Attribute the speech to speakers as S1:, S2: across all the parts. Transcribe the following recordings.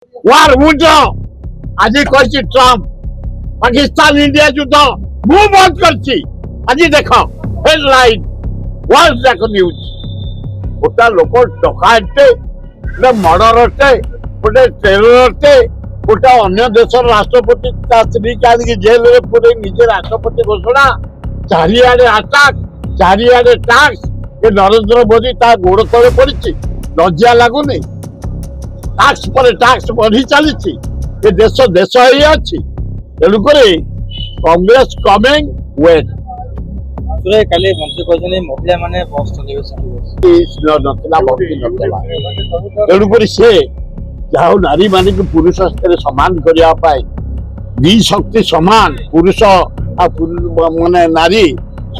S1: war withdraw আজি কইছি Trump Pakistan India যুদ্ধ ମୁଁ ବନ୍ଦ କରିଛି ଆଜି ଦେଖ ହେଡଲାଇନ ୱାର୍ଲଡ ଯାକ ନ୍ୟୁଜ ଗୋଟା ଲୋକ ଡକାୟତଟେ ଗୋଟେ ମର୍ଡରଟେ ଗୋଟେ ଟେରରଟେ ଗୋଟେ ଅନ୍ୟ ଦେଶର ରାଷ୍ଟ୍ରପତି ତା ସ୍ତ୍ରୀକି ଆଣିକି ଜେଲରେ ପୁରେଇ ନିଜେ ରାଷ୍ଟ୍ରପତି ଘୋଷଣା ଚାରିଆଡେ ଆଟାକ ଚାରିଆଡେ ଟାକ୍ସ ଏ ନରେନ୍ଦ୍ର ମୋଦି ତା ଗୋଡ ତଳେ ପଡିଛି ଲଜ୍ଜା ଲାଗୁନି ଟାକ୍ସ ପରେ ଟାକ୍ସ ବଢି ଚାଲିଛି ଏ ଦେଶ ଦେଶ ହେଇ ଅଛି ତେଣୁକରି କଂଗ୍ରେସ କମିଂ ୱେଟ୍
S2: କାଲି ମନ୍ତ୍ରୀ କହିଛନ୍ତି ମହିଳା ମାନେ ବସ୍ ଚଲେଇବେ
S1: ନଥିଲା ଭକ୍ତି ନଥିଲା ତେଣୁକରି ସେ ଯାହା ହଉ ନାରୀ ମାନଙ୍କୁ ପୁରୁଷ ସାଥିରେ ସମାନ କରିବା ପାଇଁ ଦି ଶକ୍ତି ସମାନ ପୁରୁଷ ମାନେ ନାରୀ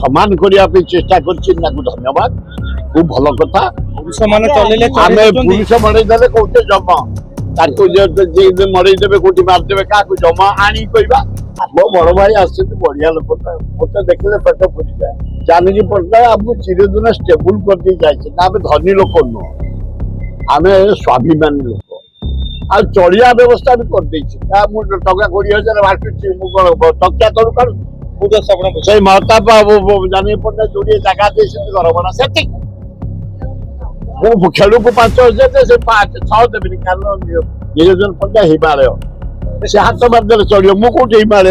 S1: ସମାନ କରିବା ପାଇଁ ଚେଷ୍ଟା କରିଛି ତାକୁ ଧନ୍ୟବାଦ ଖୁବ ଭଲ କଥା
S2: ପୁରୁଷ ମାନେ ଚଲେଇଲେ
S1: ଆମେ ପୁରୁଷ ମରେଇ ଦେଲେ କହୁଛେ ଜମା ତାକୁ ମରେଇ ଦେବେ କୋଉଠି ମାରିଦେବେ କାହାକୁ ଜମା ଆଣି କହିବା ମୋ ବଡ ଭାଇ ଆସିଛନ୍ତି ବଢିଆ ଲୋକଟା ମତେ ଦେଖିଲେ ପେଟ ପୁରିଯାଏ ଜାନକୀ ପଟ୍ଟନାୟକ ଆମକୁ ଚିରଦିନ ଷ୍ଟେବୁଲ କରିଦେଇ ଯାଇଛନ୍ତି ଆମେ ଧନୀ ଲୋକ ନୁହଁ ଆମେ ସ୍ୱାଭିମାନୀ ଲୋକ ଆଉ ଚଳିବା ବ୍ୟବସ୍ଥା ବି କରିଦେଇଛି ମୁଁ ଟଙ୍କା 20,000 ବାଣ୍ଟୁଛି ମୁଁ କଣ ଟଙ୍କା ତଳୁ କାଢୁଛି ସେଇ ମହତାବ ଜାନକୀ ପଟ୍ଟନାୟକ ଯୋଡିଏ ଜାଗା ଦେଇଛନ୍ତି ଘର ଭଡା ସେତିକି ମୁଁ ଖେଳକୁ 5,000 ସେ 6 ଦେବିନି କାରଣ ନିରଞ୍ଜନ ପଣ୍ଡା ହିମାଳୟ ସେ ହାତ ମାରିଦେଲେ ଚଳିବ ମୁଁ କୋଉଠି ହିମାଳୟ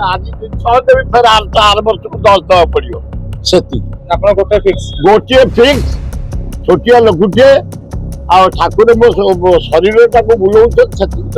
S1: ଆଜି 6 ଦେବି ଫେର ଆର ବର୍ଷକୁ 10 ଦେବାକୁ ପଡିବ ସେତିକି
S2: ଆପଣ
S1: ଗୋଟିଏ ଫିକ୍ସ ଛୋଟିଆ ଲଘୁଟିଏ ଆଉ ଠାକୁର ମୋ ଶରୀରଟାକୁ ବୁଲଉଛନ୍ତି ସେତିକି